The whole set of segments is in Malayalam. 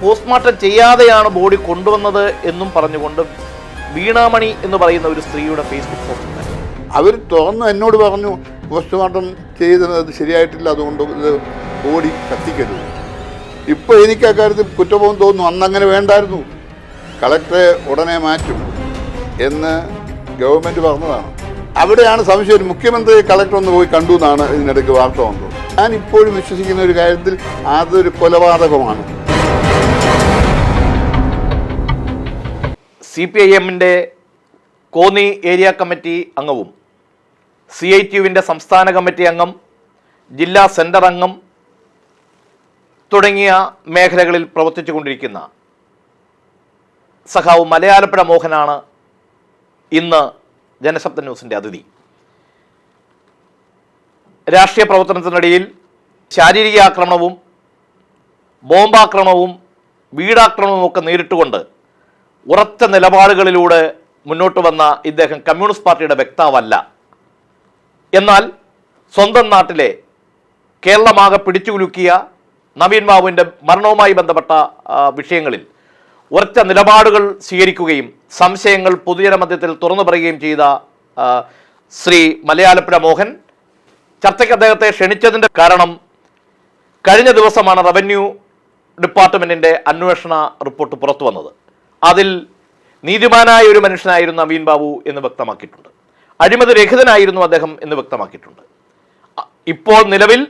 പോസ്റ്റ്മോർട്ടം ചെയ്യാതെയാണ് ബോഡി കൊണ്ടുവന്നത് എന്നും പറഞ്ഞുകൊണ്ട് വീണാമണി എന്ന് പറയുന്ന ഒരു സ്ത്രീയുടെ ഫേസ്ബുക്ക് പോസ്റ്റ് ഉണ്ടായി. അവർ തുറന്ന് എന്നോട് പറഞ്ഞു പോസ്റ്റ്മോർട്ടം ചെയ്തത് ശരിയായിട്ടില്ല, അതുകൊണ്ട് ഇത് ബോഡി കത്തിക്കരുത്. ഇപ്പോൾ എനിക്ക് അക്കാര്യത്തിൽ കുറ്റബോധം തോന്നുന്നു. അന്നങ്ങനെ വേണ്ടായിരുന്നു, കളക്ടറെ ഉടനെ മാറ്റും എന്ന് ഗവൺമെൻറ് പറഞ്ഞതാണ്. അവിടെയാണ് സംശയം. മുഖ്യമന്ത്രി കളക്ടർ ഒന്ന് പോയി കണ്ടു എന്നാണ് ഇതിനിടയ്ക്ക് വാർത്ത വന്നത്. ഞാൻ ഇപ്പോഴും വിശ്വസിക്കുന്ന ഒരു കാര്യത്തിൽ അതൊരു കൊലപാതകമാണ്. CPIMന്റെ കോന്നി ഏരിയ കമ്മിറ്റി അംഗവും CITUവിൻ്റെ സംസ്ഥാന കമ്മിറ്റി അംഗം, ജില്ലാ സെൻറ്റർ അംഗം തുടങ്ങിയ മേഖലകളിൽ പ്രവർത്തിച്ചു കൊണ്ടിരിക്കുന്ന സഖാവ് മലയാലപ്പുഴ മോഹനാണ് ഇന്ന് ജനശബ്ദ ന്യൂസിൻ്റെ അതിഥി. രാഷ്ട്രീയ പ്രവർത്തനത്തിനിടയിൽ ശാരീരിക ആക്രമണവും ബോംബാക്രമണവും വീടാക്രമണവും ഒക്കെ നേരിട്ടുകൊണ്ട് ഉറച്ച നിലപാടുകളിലൂടെ മുന്നോട്ട് വന്ന ഇദ്ദേഹം കമ്മ്യൂണിസ്റ്റ് പാർട്ടിയുടെ വക്താവല്ല. എന്നാൽ സ്വന്തം നാട്ടിലെ കേരളമാകെ പിടിച്ചുകുലുക്കിയ നവീൻ ബാബുവിൻ്റെ മരണവുമായി ബന്ധപ്പെട്ട വിഷയങ്ങളിൽ ഉറച്ച നിലപാടുകൾ സ്വീകരിക്കുകയും സംശയങ്ങൾ പൊതുജനമധ്യത്തിൽ തുറന്നു പറയുകയും ചെയ്ത ശ്രീ മലയാലപ്പുഴ മോഹൻ, ചർച്ചയ്ക്ക് അദ്ദേഹത്തെ ക്ഷണിച്ചതിൻ്റെ കാരണം കഴിഞ്ഞ ദിവസമാണ് റവന്യൂ ഡിപ്പാർട്ട്മെൻറ്റിൻ്റെ അന്വേഷണ റിപ്പോർട്ട് പുറത്തു വന്നത്. അതിൽ നീതിമാനായ ഒരു മനുഷ്യനായിരുന്നു നവീൻ ബാബു എന്ന് വ്യക്തമാക്കിയിട്ടുണ്ട്. അഴിമതി രഹിതനായിരുന്നു അദ്ദേഹം എന്ന് വ്യക്തമാക്കിയിട്ടുണ്ട്. ഇപ്പോൾ നിലവിൽ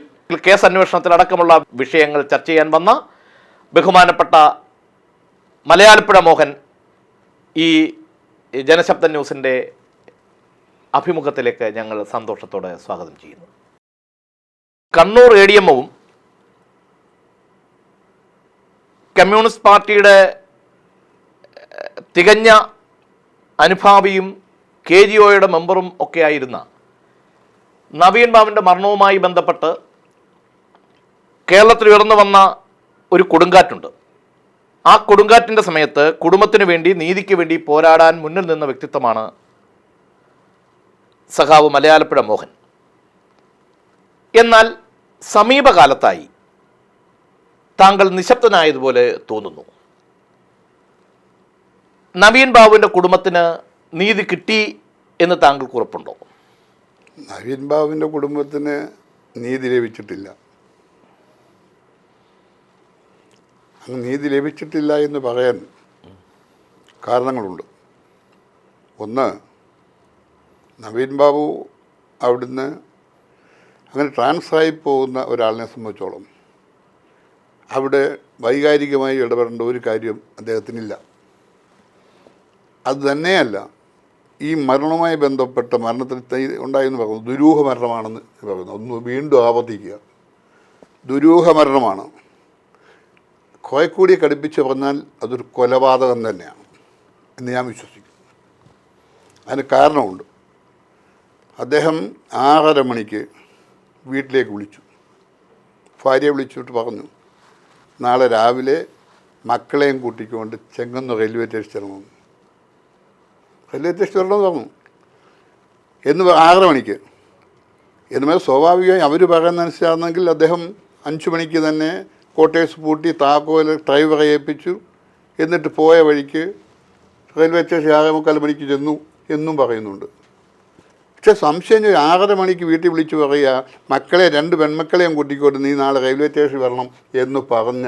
കേസ് അന്വേഷണത്തിലടക്കമുള്ള വിഷയങ്ങൾ ചർച്ച ചെയ്യാൻ വന്ന ബഹുമാനപ്പെട്ട മലയാലപ്പുഴ മോഹൻ ഈ ജനശബ്ദ ന്യൂസിൻ്റെ അഭിമുഖത്തിലേക്ക് ഞങ്ങൾ സന്തോഷത്തോടെ സ്വാഗതം ചെയ്യുന്നു. കണ്ണൂർ ADMവും കമ്മ്യൂണിസ്റ്റ് പാർട്ടിയുടെ തികഞ്ഞ അനുഭാവിയും KGOയുടെ മെമ്പറും ഒക്കെ ആയിരുന്ന നവീൻ ബാബുവിൻ്റെ മരണവുമായി ബന്ധപ്പെട്ട് കേരളത്തിൽ ഉയർന്നു വന്ന ഒരു കൊടുങ്കാറ്റുണ്ട്. ആ കൊടുങ്കാറ്റിൻ്റെ സമയത്ത് കുടുംബത്തിന് വേണ്ടി, നീതിക്ക് വേണ്ടി പോരാടാൻ മുന്നിൽ നിന്ന വ്യക്തിത്വമാണ് സഖാവ് മലയാലപ്പുഴ മോഹൻ. എന്നാൽ സമീപകാലത്തായി താങ്കൾ നിശബ്ദനായതുപോലെ തോന്നുന്നു. നവീൻ ബാബുവിൻ്റെ കുടുംബത്തിന് നീതി കിട്ടി എന്ന് താങ്കൾക്ക് ഉറപ്പുണ്ടോ? നവീൻ ബാബുവിൻ്റെ കുടുംബത്തിന് നീതി ലഭിച്ചിട്ടില്ല. നീതി ലഭിച്ചിട്ടില്ല എന്ന് പറയാൻ കാരണങ്ങളുണ്ട്. ഒന്ന്, നവീൻ ബാബു അവിടുന്ന് അങ്ങനെ ട്രാൻസ്ഫറായി പോകുന്ന ഒരാളിനെ സംബന്ധിച്ചോളം അവിടെ വൈകാരികമായി ഇടപെടേണ്ട ഒരു കാര്യം അദ്ദേഹത്തിനില്ല. അത് തന്നെയല്ല, ഈ മരണവുമായി ബന്ധപ്പെട്ട മരണത്തിൽ ഉണ്ടായെന്ന് പറയുന്നത് ദുരൂഹ മരണമാണെന്ന് പറയുന്നത്. ഒന്ന് വീണ്ടും ആവർത്തിക്കുക, ദുരൂഹ മരണമാണ്. കുറെ കടുപ്പിച്ച് പറഞ്ഞാൽ അതൊരു കൊലപാതകം തന്നെയാണ് എന്ന് ഞാൻ വിശ്വസിക്കുന്നു. അതിന് കാരണമുണ്ട്. അദ്ദേഹം 6:30 മണിക്ക് വീട്ടിലേക്ക് വിളിച്ചു. ഭാര്യയെ വിളിച്ചിട്ട് പറഞ്ഞു, നാളെ രാവിലെ മക്കളെയും കൂട്ടിക്കൊണ്ട് ചെങ്ങന്നൂർ റെയിൽവേ സ്റ്റേഷൻ ഇറങ്ങുന്നു. റെയിൽവേ സ്റ്റേഷൻ ഇറങ്ങുമെന്ന് പറഞ്ഞു. എന്ന് 6:30 മണിക്ക്. എന്നാൽ സ്വാഭാവികമായി അവർ പറയുന്നതനുസരിച്ചാണെങ്കിൽ അദ്ദേഹം 5 മണിക്ക് തന്നെ ക്വാർട്ടേഴ്സ് പൂട്ടി താക്കോൽ ഡ്രൈവറെ ഏൽപ്പിച്ചു. എന്നിട്ട് പോയ വഴിക്ക് റെയിൽവേ സ്റ്റേഷൻ 6:45 മണിക്ക് ചെന്നു എന്നും പറയുന്നുണ്ട്. പക്ഷേ സംശയം, 6:30 മണിക്ക് വീട്ടിൽ വിളിച്ച് പറയുക, മക്കളെ 2 പെൺമക്കളെയും കൂട്ടിക്കൊണ്ട് നീ നാളെ റെയിൽവേ സ്റ്റേഷൻ വരണം എന്ന് പറഞ്ഞ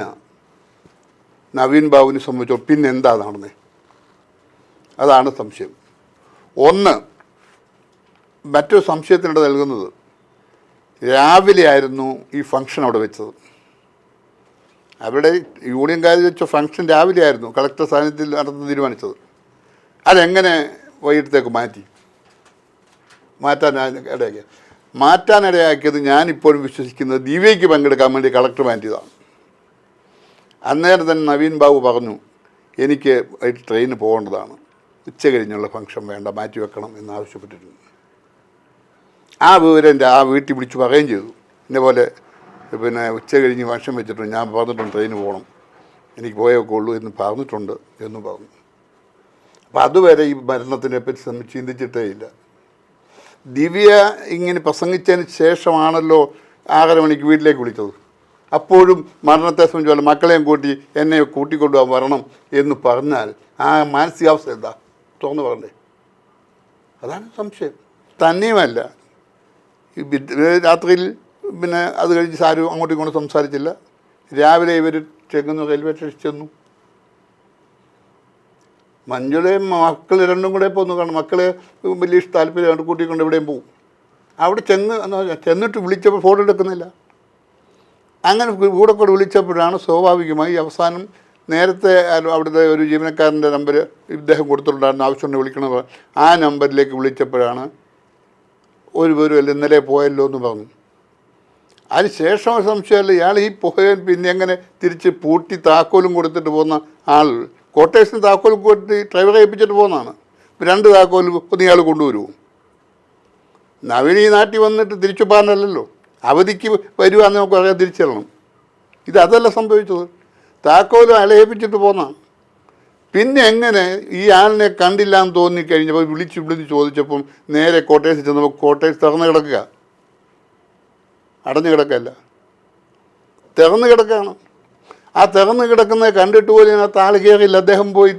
നവീൻ ബാബുവിനെ സംബന്ധിച്ചോ പിന്നെ എന്താ നടന്നേ? അതാണ് സംശയം. ഒന്ന്, മറ്റൊരു സംശയത്തിനിടെ നൽകുന്നത്, രാവിലെ ആയിരുന്നു ഈ ഫംഗ്ഷൻ അവിടെ വെച്ചത്. അവിടെ യൂണിയൻകാർ വെച്ച ഫംഗ്ഷൻ രാവിലെ ആയിരുന്നു കളക്ടർ സാന്നിധ്യത്തിൽ നടത്താൻ തീരുമാനിച്ചത്. അതെങ്ങനെ വൈകിട്ടത്തേക്ക് മാറ്റാനിടയാക്കിയത് ഞാനിപ്പോഴും വിശ്വസിക്കുന്നത് ദിവ്യയ്ക്ക് പങ്കെടുക്കാൻ വേണ്ടി കളക്ടർ മാറ്റിയതാണ്. അന്നേരം തന്നെ നവീൻ ബാബു പറഞ്ഞു, എനിക്ക് ട്രെയിന് പോകേണ്ടതാണ്, ഉച്ച കഴിഞ്ഞുള്ള ഫംഗ്ഷൻ വേണ്ട, മാറ്റി വെക്കണം എന്നാവശ്യപ്പെട്ടിരുന്നു. ആ വിവരം ആ വീട്ടിൽ വിളിച്ച് പറയുകയും ചെയ്തു. ഇതേപോലെ പിന്നെ ഉച്ച കഴിഞ്ഞ് ഫംഗ്ഷൻ വെച്ചിട്ടുണ്ട്, ഞാൻ പറഞ്ഞിട്ടുണ്ട് ട്രെയിന് പോകണം, എനിക്ക് പോയൊക്കെ ഉള്ളൂ എന്ന് പറഞ്ഞിട്ടുണ്ട് എന്ന് പറഞ്ഞു. അപ്പം അതുവരെ ഈ മരണത്തിനെ പറ്റി ചിന്തിച്ചിട്ടേ ഇല്ല. ദിവ്യ ഇങ്ങനെ പ്രസംഗിച്ചതിന് ശേഷമാണല്ലോ 6:30 മണിക്ക് വീട്ടിലേക്ക് വിളിച്ചത്. അപ്പോഴും മരണത്തെ സംബന്ധിച്ച് മക്കളെയും കൂട്ടി എന്നെ കൂട്ടിക്കൊണ്ടുപോകാൻ വരണം എന്ന് പറഞ്ഞാൽ ആ മാനസികാവസ്ഥ എന്താ തുറന്നു പറഞ്ഞേ? അതാണ് സംശയം. തന്നെയുമല്ല, രാത്രിയിൽ പിന്നെ അത് കഴിഞ്ഞ് ആരും അങ്ങോട്ടും ഇങ്ങോട്ടും സംസാരിച്ചില്ല. രാവിലെ ഇവർ ചെങ്ങന്നൂർ റെയിൽവേ സ്റ്റേഷനിൽ ചെന്നു. മഞ്ജുളയും മക്കൾ രണ്ടും കൂടെ പോന്നു. കാരണം മക്കളെ വലിയ താല്പര്യമാണ്, കൂട്ടിക്കൊണ്ട് എവിടെയും പോകും. അവിടെ ചെന്നിട്ട് വിളിച്ചപ്പോൾ ഫോട്ടോ എടുക്കുന്നില്ല. അങ്ങനെ കൂടെ വിളിച്ചപ്പോഴാണ് സ്വാഭാവികമായി അവസാനം നേരത്തെ അവിടുത്തെ ഒരു ജീവനക്കാരൻ്റെ നമ്പർ ഇദ്ദേഹം കൊടുത്തിട്ടുണ്ടായിരുന്ന ആവശ്യമുണ്ട് വിളിക്കണമെന്ന്. ആ നമ്പറിലേക്ക് വിളിച്ചപ്പോഴാണ് ഒരു പേരും ഇന്നലെ പോയല്ലോ എന്ന് പറഞ്ഞു. അതിന് ശേഷം ഒരു സംശയമല്ല, ഇയാൾ ഈ പോയാൽ പിന്നെ എങ്ങനെ തിരിച്ച് പൂട്ടി താക്കോലും കൊടുത്തിട്ട് പോകുന്ന ആൾ കോട്ടേഴ്സിന് താക്കോൽ കൊടുത്ത് ഡ്രൈവറെ ഏൽപ്പിച്ചിട്ട് പോകുന്നതാണ്. 2 താക്കോൽ ഒന്ന് ഇയാൾ കൊണ്ടുവരുമോ? നവീൻ ഈ നാട്ടിൽ വന്നിട്ട് തിരിച്ചു പോകാനല്ലല്ലോ, അവധിക്ക് വരുവാന്ന് നമുക്ക് പറയാൻ തിരിച്ചറിയണം. അതല്ല സംഭവിച്ചത്. താക്കോൽ അയാളെ ഏൽപ്പിച്ചിട്ട് പോകുന്നതാണ്. പിന്നെ എങ്ങനെ ഈ ആളിനെ കണ്ടില്ല എന്ന് തോന്നിക്കഴിഞ്ഞപ്പോൾ വിളിച്ച് ചോദിച്ചപ്പം നേരെ കോട്ടേഴ്സിൽ ചെന്നപ്പോൾ കോട്ടേഴ്സ് തുറന്ന് കിടക്കുക, അടഞ്ഞു കിടക്കല്ല, തുറന്ന് കിടക്കുകയാണ്. ആ തുറന്ന് കിടക്കുന്നത് കണ്ടിട്ട് പോലും അതിനകത്ത് ആൾ കയറിയില്ല. അദ്ദേഹം പോയി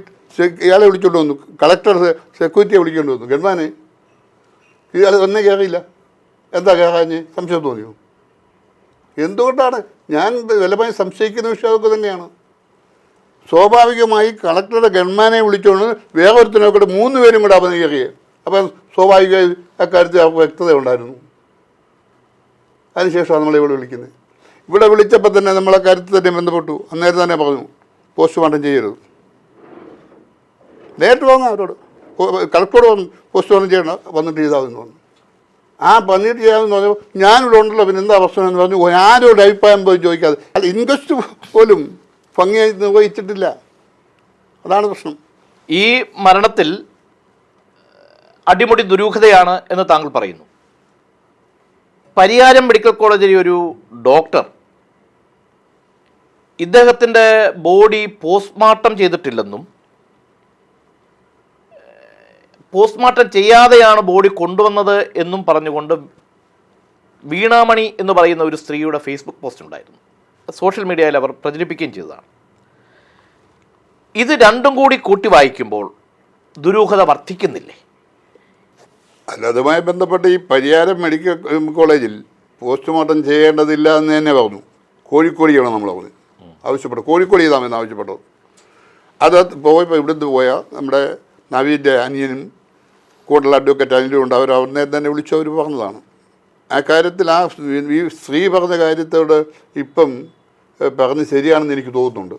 ഇയാളെ വിളിച്ചുകൊണ്ട് വന്നു, കളക്ടർ സെക്യൂരിറ്റിയെ വിളിച്ചുകൊണ്ട് വന്നു. ഗൺമാനെ ഇയാൾ ഒന്നേ കയറിയില്ല. എന്താ കയറാഞ്ഞ്? സംശയം തോന്നിയോ? എന്തുകൊണ്ടാണ്? ഞാൻ വിലമായി സംശയിക്കുന്ന വിഷയം അതൊക്കെ തന്നെയാണ്. സ്വാഭാവികമായി കളക്ടറുടെ ഗൺമാനെ വിളിച്ചുകൊണ്ട് വേറൊരുത്തിനെ കൂടെ 3 പേരും കൂടെ അവന് കയറിയത്. അപ്പം സ്വാഭാവികമായി അക്കാര്യത്തിൽ അവർക്ക് വ്യക്തത ഉണ്ടായിരുന്നു. അതിനുശേഷമാണ് നമ്മളിവിടെ വിളിക്കുന്നത്. ഇവിടെ വിളിച്ചപ്പോൾ തന്നെ നമ്മളെ കാര്യത്തിൽ തന്നെ ബന്ധപ്പെട്ടു. അന്നേരം തന്നെ പറഞ്ഞു പോസ്റ്റ്മോർട്ടം ചെയ്യരുത്. നേരിട്ട് വാങ്ങാം അവരോട്, കളക്ടറോട് വന്നു പോസ്റ്റ്മോർട്ടം ചെയ്യണം, വന്നിട്ട് ചെയ്താമെന്ന് പറഞ്ഞു. ആ പന്നിട്ട് ചെയ്യാമെന്ന് പറഞ്ഞപ്പോൾ ഞാനിവിടെ ഉണ്ടല്ലോ, പിന്നെ എന്താ പ്രശ്നം എന്ന് പറഞ്ഞു. ആരോട് അഭിപ്രായം പോയി ചോദിക്കാതെ, അല്ല ഇൻക്വസ്റ്റ് പോലും ഭംഗിയായി നിർവഹിച്ചിട്ടില്ല. അതാണ് പ്രശ്നം. ഈ മരണത്തിൽ അടിമുടി ദുരൂഹതയാണ് എന്ന് താങ്കൾ പറയുന്നു. പരിയാരം മെഡിക്കൽ കോളേജിലെ ഒരു ഡോക്ടർ ഇദ്ദേഹത്തിൻ്റെ ബോഡി പോസ്റ്റ്മോർട്ടം ചെയ്തിട്ടില്ലെന്നും പോസ്റ്റ്മോർട്ടം ചെയ്യാതെയാണ് ബോഡി കൊണ്ടുവന്നത് എന്നും പറഞ്ഞുകൊണ്ട് വീണാമണി എന്ന് പറയുന്ന ഒരു സ്ത്രീയുടെ ഫേസ്ബുക്ക് പോസ്റ്റ് ഉണ്ടായിരുന്നു. സോഷ്യൽ മീഡിയയിൽ അവർ പ്രചരിപ്പിക്കുകയും ചെയ്തതാണ്. ഇത് രണ്ടും കൂടി കൂട്ടി വായിക്കുമ്പോൾ ദുരൂഹത വർദ്ധിക്കുന്നില്ലേ? അല്ല, അതുമായി ബന്ധപ്പെട്ട് ഈ പരിയാരം മെഡിക്കൽ കോളേജിൽ പോസ്റ്റ്മോർട്ടം ചെയ്യേണ്ടതില്ല എന്ന് തന്നെ പറഞ്ഞു. കോഴിക്കോടിയാണ് നമ്മൾ പറഞ്ഞു ആവശ്യപ്പെട്ടത്, കോഴിക്കോട് ചെയ്താമെന്ന് ആവശ്യപ്പെട്ടത്. അത് പോയപ്പോൾ ഇവിടുന്ന് പോയ നമ്മുടെ നവീൻ്റെ അനിയനും കൂടുതൽ അഡ്വക്കേറ്റ് അനിലും ഉണ്ട്. അവരെ തന്നെ വിളിച്ചവർ പറഞ്ഞതാണ്. ആ കാര്യത്തിൽ ഈ സ്ത്രീ പറഞ്ഞ കാര്യത്തോട് ഇപ്പം പറഞ്ഞ് ശരിയാണെന്ന് എനിക്ക് തോന്നുന്നുണ്ട്.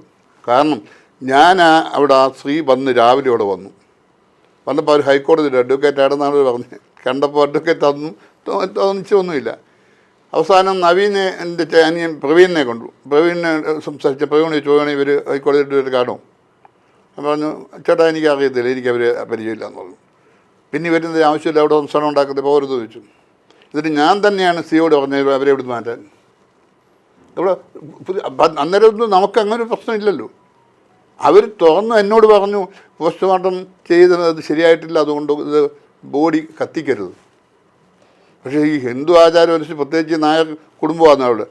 കാരണം ഞാൻ അവിടെ ആ സ്ത്രീ രാവിലെ ഇവിടെ വന്നപ്പോൾ അവർ ഹൈക്കോടതിയുടെ അഡ്വക്കേറ്റ് ആണെന്നാണ് പറഞ്ഞത്. കണ്ടപ്പോൾ അഡ്വക്കേറ്റ് അതൊന്നും തോന്നിച്ചൊന്നുമില്ല. അവസാനം നവീനെ എൻ്റെ അനിയൻ പ്രവീണിനെ കൊണ്ടു. പ്രവീണിനെ സംസാരിച്ച പ്രവീണിനെ ചോദിക്കുകയാണെങ്കിൽ ഇവർ ഹൈക്കോടതിയുടെ കാണോ? പറഞ്ഞു, ചേട്ടാ എനിക്ക് അറിയത്തില്ല, എനിക്ക് അവർ പരിചയമില്ല എന്ന് പറഞ്ഞു. പിന്നെ വരുന്നത് ആവശ്യമില്ല, അവിടെ സംസ്ഥാനം ഉണ്ടാക്കുന്നത് പോകരുത് ചോദിച്ചു. എന്നിട്ട് ഞാൻ തന്നെയാണ് സിയോട് പറഞ്ഞത് അവരെ ഇവിടുന്ന് മാറ്റാൻ. ഇവിടെ അന്നേരം ഒന്നും നമുക്ക് അങ്ങനെ ഒരു പ്രശ്നമില്ലല്ലോ. അവർ തുറന്ന് എന്നോട് പറഞ്ഞു പോസ്റ്റ്മോർട്ടം ചെയ്തത് ശരിയായിട്ടില്ല, അതുകൊണ്ട് ഇത് ബോഡി കത്തിക്കരുത്. പക്ഷേ ഈ ഹിന്ദു ആചാരം അനുസരിച്ച് പ്രത്യേകിച്ച് നായർ കുടുംബമാണ് അവിടെ.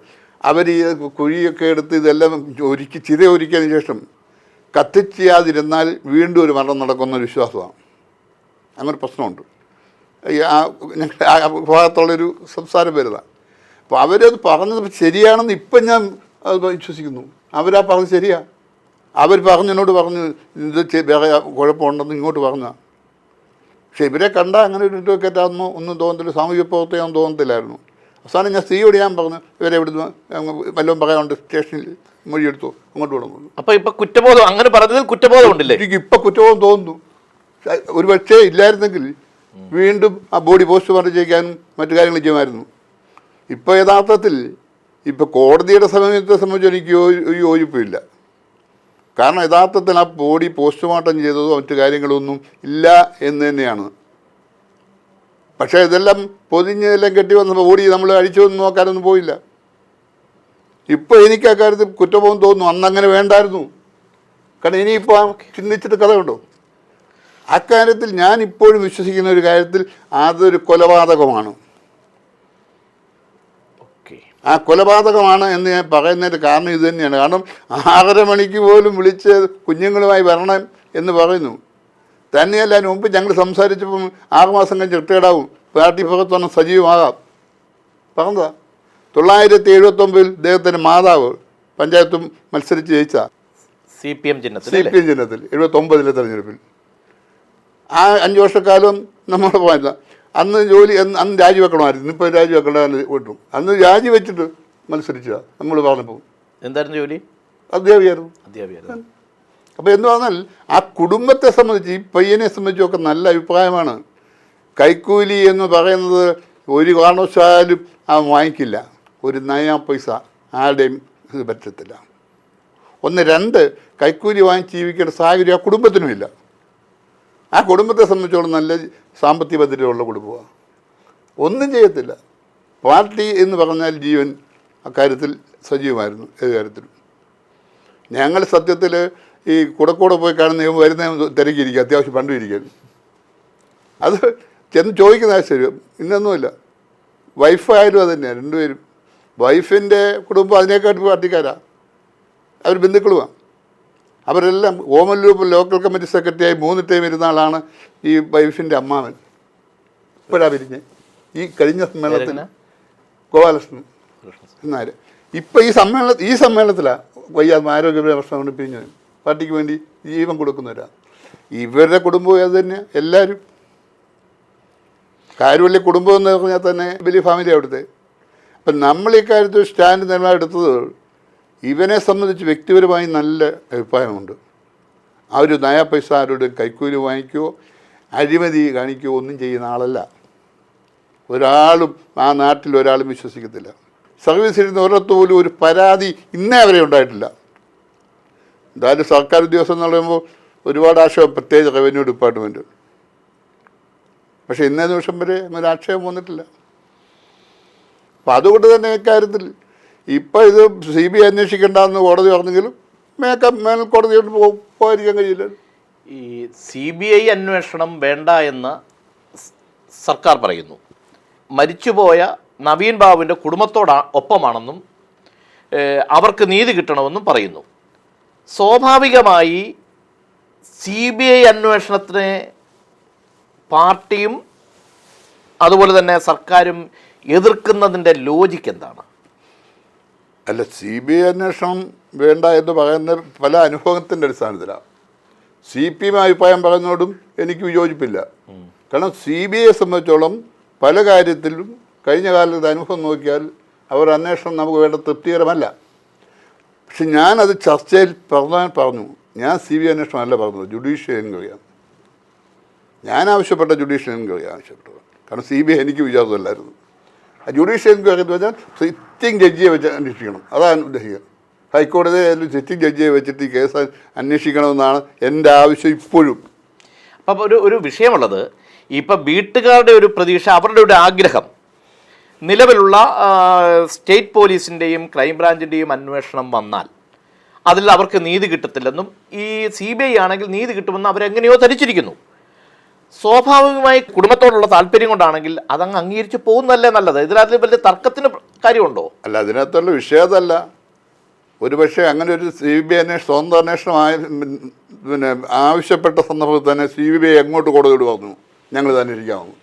അവർ ഈ കുഴിയൊക്കെ എടുത്ത് ഇതെല്ലാം ചിത ഒരുക്കിയതിന് ശേഷം കത്തിച്ചാതിരുന്നാൽ വീണ്ടും ഒരു മരണം നടക്കുന്നൊരു വിശ്വാസമാണ്. അങ്ങനെ പ്രശ്നമുണ്ട്. ആ ഭാഗത്തുള്ളൊരു സംസാരം വരുന്നതാണ്. അപ്പോൾ അവരത് പറഞ്ഞത് ശരിയാണെന്ന് ഇപ്പം ഞാൻ വിശ്വസിക്കുന്നു. അവരാ പറഞ്ഞത് ശരിയാണ്. അവർ എന്നോട് പറഞ്ഞു ഇത് വേറെ കുഴപ്പമുണ്ടെന്ന് ഇങ്ങോട്ട് പറഞ്ഞതാണ്. പക്ഷേ ഇവരെ കണ്ടാൽ അങ്ങനെ ഒരു അഡ്വക്കേറ്റാണെന്നോ ഒന്നും തോന്നത്തില്ല, സാമൂഹ്യ പ്രവർത്തകയാണെന്ന് തോന്നത്തില്ലായിരുന്നു. അവസാനം ഞാൻ സ്ത്രീയോട് ഞാൻ പറഞ്ഞു ഇവരെ ഇവിടുന്ന് വല്ലതും പറയാനുണ്ട്, സ്റ്റേഷനിൽ മൊഴിയെടുത്തു അങ്ങോട്ട് വിടുന്നു. അപ്പോൾ ഇപ്പം കുറ്റബോധം, അങ്ങനെ പറഞ്ഞതിൽ കുറ്റബോധം ഉണ്ടല്ലേ? എനിക്ക് ഇപ്പം കുറ്റബോധം തോന്നുന്നു. ഒരു പക്ഷേ ഇല്ലായിരുന്നെങ്കിൽ വീണ്ടും ആ ബോഡി പോസ്റ്റ്മോർട്ടം ചെയ്യാനും മറ്റു കാര്യങ്ങൾ ചെയ്യുമായിരുന്നു. ഇപ്പോൾ യഥാർത്ഥത്തിൽ ഇപ്പോൾ കോടതിയുടെ സമയത്തെ സംബന്ധിച്ച് എനിക്ക് യോജിപ്പില്ല. കാരണം യഥാർത്ഥത്തിൽ ആ ബോഡി പോസ്റ്റ്മോർട്ടം ചെയ്തതോ മറ്റു കാര്യങ്ങളൊന്നും ഇല്ല എന്ന് തന്നെയാണ്. പക്ഷേ ഇതെല്ലാം പൊതിഞ്ഞെല്ലാം കെട്ടി വന്നപ്പോൾ ബോഡി നമ്മൾ അഴിച്ചൊന്നും നോക്കാനൊന്നും പോയില്ല. ഇപ്പോൾ എനിക്ക് അക്കാര്യത്തിൽ കുറ്റബോധം തോന്നുന്നു. അന്നങ്ങനെ വേണ്ടായിരുന്നു. കാരണം ഇനിയിപ്പോൾ ചിന്തിച്ചിട്ട് കഥയുണ്ടോ? അക്കാര്യത്തിൽ ഞാൻ ഇപ്പോഴും വിശ്വസിക്കുന്ന ഒരു കാര്യത്തിൽ അതൊരു കൊലപാതകമാണ്. ആ കൊലപാതകമാണ് എന്ന് ഞാൻ പറയുന്നതിൻ്റെ കാരണം ഇത് തന്നെയാണ്. കാരണം 6:30 മണിക്ക് പോലും വിളിച്ച് കുഞ്ഞുങ്ങളുമായി വരണം എന്ന് പറയുന്നു. തന്നെയല്ല, അതിന് മുമ്പ് ഞങ്ങൾ സംസാരിച്ചപ്പം 6 മാസം കഴിഞ്ഞ് റിട്ടയർഡാവും, പാർട്ടി ഭാഗത്തൊന്നും സജീവമാകാം പറഞ്ഞതാ. 979 ഇദ്ദേഹത്തിൻ്റെ മാതാവ് പഞ്ചായത്തും മത്സരിച്ച് ജയിച്ച CPM ചിഹ്നത്തിൽ 79 തെരഞ്ഞെടുപ്പിൽ ആ 5 വർഷക്കാലം നമ്മൾ പോയത്. അന്ന് അന്ന് രാജിവെക്കണമായിരുന്നു, ഇപ്പോൾ രാജിവെക്കേണ്ട വിട്ടു. അന്ന് രാജിവെച്ചിട്ട് മത്സരിച്ചതാണ് നമ്മൾ പറഞ്ഞപ്പോൾ. എന്തായിരുന്നു ജോലി? അധ്യാപികയായിരുന്നു. അപ്പോൾ എന്ന് പറഞ്ഞാൽ ആ കുടുംബത്തെ സംബന്ധിച്ച്, ഈ പയ്യനെ സംബന്ധിച്ചൊക്കെ നല്ല അഭിപ്രായമാണ്. കൈക്കൂലി എന്ന് പറയുന്നത് ഒരു കാരണവശാലും വാങ്ങിക്കില്ല, ഒരു നയാ പൈസ ആരുടെയും ഇത് പറ്റത്തില്ല. 1 2 കൈക്കൂലി വാങ്ങിച്ച് ജീവിക്കേണ്ട സാഹചര്യം ആ കുടുംബത്തിനുമില്ല. ആ കുടുംബത്തെ സംബന്ധിച്ചോളം നല്ല സാമ്പത്തിക ഭദ്രതയുള്ള കുടുംബമാണ്, ഒന്നും ചെയ്യത്തില്ല. പാർട്ടി എന്ന് പറഞ്ഞാൽ ജീവൻ അക്കാര്യത്തിൽ സജീവമായിരുന്നു. ഏത് കാര്യത്തിലും ഞങ്ങൾ സത്യത്തിൽ ഈ കൂടെ പോയി കാണുന്ന വരുന്ന തിരക്കിയിരിക്കുക, അത്യാവശ്യം പണ്ടും ഇരിക്കുന്നു. അത് ചെന്ന് ചോദിക്കുന്ന ശരി, ഇന്നൊന്നുമില്ല. വൈഫായാലും അത് തന്നെയാണ്, രണ്ടുപേരും. വൈഫിൻ്റെ കുടുംബം അതിനേക്കാട്ട് പാർട്ടിക്കാരാണ്, അവർ ബന്ധുക്കളുമാണ്. അവരെല്ലാം ഓമല്ലൂർ ലോക്കൽ കമ്മിറ്റി സെക്രട്ടറിയായി 3 ടൈം ഇരുന്ന ആളാണ് ഈ വൈഫിൻ്റെ അമ്മാവൻ. ഇപ്പോഴാണ് പിരിഞ്ഞ് ഈ കഴിഞ്ഞ സമ്മേളനത്തിൽ ഗോപാലകൃഷ്ണൻ എന്നാര്. ഇപ്പം ഈ സമ്മേളനത്തിലാണ് വയ്യാതെ ആരോഗ്യപരമായ പ്രശ്നം കൊണ്ട് പിരിഞ്ഞു പാർട്ടിക്ക് വേണ്ടി ജീവൻ കൊടുക്കുന്നവരാണ്. ഇവരുടെ കുടുംബവും അത് തന്നെയാണ്. എല്ലാവരും കാര്യവല്യ കുടുംബം എന്ന് പറഞ്ഞാൽ തന്നെ വലിയ ഫാമിലി അവിടുത്തെ. അപ്പം നമ്മൾ ഈ കാര്യത്തിൽ സ്റ്റാൻഡ് നിലപാടെടുത്തത് ഇവനെ സംബന്ധിച്ച് വ്യക്തിപരമായി നല്ല അഭിപ്രായമുണ്ട്. ആ ഒരു നയാ പൈസ ആരോട് കൈക്കൂലി വാങ്ങിക്കുകയോ അഴിമതി കാണിക്കുകയോ ഒന്നും ചെയ്യുന്ന ആളല്ല. ഒരാളും ആ നാട്ടിൽ ഒരാളും വിശ്വസിക്കത്തില്ല. സർവീസിലിരുന്ന് ഒരിടത്ത് പോലും ഒരു പരാതി ഇന്നേ വരെ ഉണ്ടായിട്ടില്ല. എന്തായാലും സർക്കാർ ഉദ്യോഗസ്ഥൻ എന്ന് പറയുമ്പോൾ ഒരുപാട് ആക്ഷേപം, പ്രത്യേകിച്ച് റവന്യൂ ഡിപ്പാർട്ട്മെൻറ്റ്. പക്ഷേ ഇന്നേ നിമിഷം വരെ അങ്ങനെ ആക്ഷേപം വന്നിട്ടില്ല. അപ്പം അതുകൊണ്ട് തന്നെ ഇക്കാര്യത്തിൽ ഇപ്പം ഇത് CBI അന്വേഷിക്കേണ്ടെന്ന് കോടതി പറഞ്ഞെങ്കിലും മേൽക്കോടതിയോട്ട് പോകാതിരിക്കാൻ കഴിയില്ല. ഈ CBI അന്വേഷണം വേണ്ട എന്ന് സർക്കാർ പറയുന്നു. മരിച്ചുപോയ നവീൻ ബാബുവിൻ്റെ കുടുംബത്തോടൊപ്പമാണെന്നും അവർക്ക് നീതി കിട്ടണമെന്നും പറയുന്നു. സ്വാഭാവികമായി CBI അന്വേഷണത്തിനെ പാർട്ടിയും അതുപോലെ തന്നെ സർക്കാരും എതിർക്കുന്നതിൻ്റെ ലോജിക്ക് എന്താണ്? അല്ല, CBI അന്വേഷണം വേണ്ട എന്ന് പറയുന്ന പല അനുഭവത്തിൻ്റെ അടിസ്ഥാനത്തിലാണ്. CPM അഭിപ്രായം പറയുന്നതോടും എനിക്ക് വിയോജിപ്പില്ല. കാരണം CBIയെ സംബന്ധിച്ചോളം പല കാര്യത്തിലും കഴിഞ്ഞ കാലത്തെ അനുഭവം നോക്കിയാൽ അവർ അന്വേഷണം നമുക്ക് വേണ്ട തൃപ്തികരമല്ല. പക്ഷെ ഞാനത് ചർച്ചയിൽ പറഞ്ഞു, ഞാൻ CBI അന്വേഷണമല്ല പറഞ്ഞത്, ജുഡീഷ്യൽ എൻക്വയറിയാണ്. ഞാൻ ആവശ്യപ്പെട്ട ജുഡീഷ്യൽ എൻക്വയറി ആവശ്യപ്പെട്ടത്. കാരണം CBI എനിക്ക് വിചാരമല്ലായിരുന്നു. ആ ജുഡീഷ്യൽ എൻക്വയറി എന്ന് വെച്ചാൽ സിറ്റിംഗ് ജഡ്ജിയെ വെച്ച് അന്വേഷിക്കണം, അതാണ് ഉദ്ദേശിക്കുന്നത്. ഹൈക്കോടതിയിൽ സിറ്റിംഗ് ജഡ്ജിയെ വെച്ചിട്ട് ഈ കേസ് അന്വേഷിക്കണമെന്നാണ് എൻ്റെ ആവശ്യം ഇപ്പോഴും. അപ്പം ഒരു വിഷയമുള്ളത്, ഇപ്പം വീട്ടുകാരുടെ ഒരു പ്രതീക്ഷ, അവരുടെ ഒരു ആഗ്രഹം, നിലവിലുള്ള സ്റ്റേറ്റ് പോലീസിൻ്റെയും ക്രൈംബ്രാഞ്ചിൻ്റെയും അന്വേഷണം വന്നാൽ അതിൽ അവർക്ക് നീതി കിട്ടത്തില്ലെന്നും ഈ CBI ആണെങ്കിൽ നീതി കിട്ടുമെന്ന് അവരെങ്ങനെയോ ധരിച്ചിരിക്കുന്നു. സ്വാഭാവികമായി കുടുംബത്തോടുള്ള താല്പര്യം കൊണ്ടാണെങ്കിൽ അതങ്ങ് അംഗീകരിച്ച് പോകുന്നതല്ലേ നല്ലത്. ഇതിനകത്ത് വലിയ തർക്കത്തിന് കാര്യമുണ്ടോ? അല്ല, അതിനകത്തുള്ള വിഷയമല്ല. ഒരുപക്ഷെ അങ്ങനെ ഒരു CBI അന്വേഷണം, സ്വന്തം അന്വേഷണമായ പിന്നെ ആവശ്യപ്പെട്ട സന്ദർഭത്തിൽ തന്നെ CBI അങ്ങോട്ട് കോടതിയോട് പറഞ്ഞു ഞങ്ങളിത് അന്വേഷിക്കാമെന്ന്.